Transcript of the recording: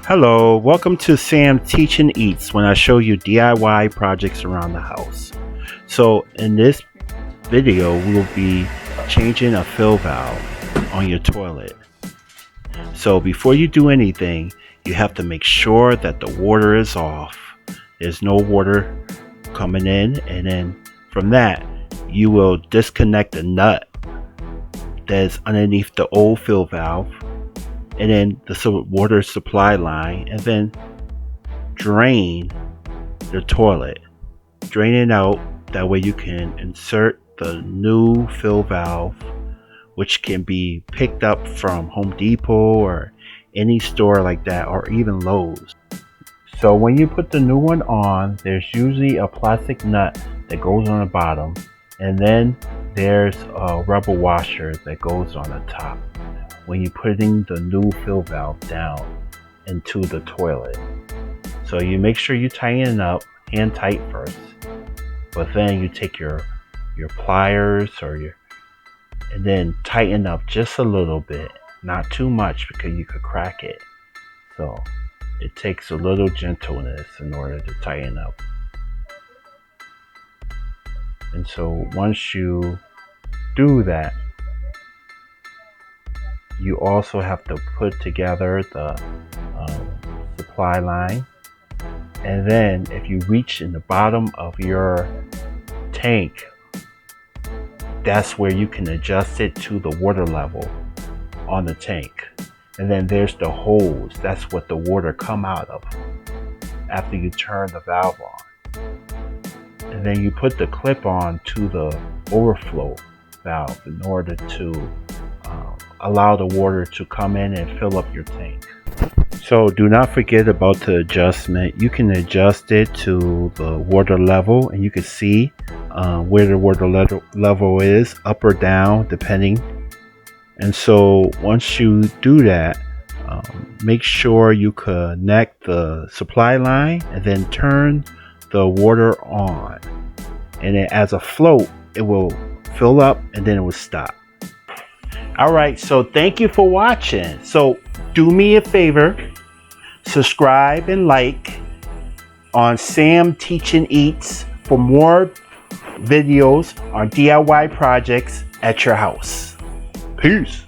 Hello, welcome to Sam Teach and Eats when I show you DIY projects around the house. So in this video, we'll be changing a fill valve on your toilet. So before you do anything, you have to make sure that the water is off. There's no water coming in, and then from that, you will disconnect the nut that's underneath the old fill valve, and then the water supply line, and then drain the toilet. Drain it out. That way you can insert the new fill valve, which can be picked up from Home Depot or any store like that, or even Lowe's. So when you put the new one on, there's usually a plastic nut that goes on the bottom, and then there's a rubber washer that goes on the top when you're putting the new fill valve down into the toilet. So you make sure you tighten it up, hand tight first, but then you take your pliers and then tighten up just a little bit, not too much because you could crack it. So it takes a little gentleness in order to tighten up. And so once you do that, you also have to put together the supply line, and then if you reach in the bottom of your tank, that's where you can adjust it to the water level on the tank. And then there's the hose, that's what the water come out of after you turn the valve on. And then you put the clip on to the overflow valve in order to allow the water to come in and fill up your tank. So do not forget about the adjustment. You can adjust it to the water level, and you can see where the water level is, up or down, depending. And so once you do that, make sure you connect the supply line and then turn the water on. And then as a float, it will fill up and then it will stop. Alright, so thank you for watching. So do me a favor, subscribe and like on Sam Teach and Eats for more videos on DIY projects at your house. Peace.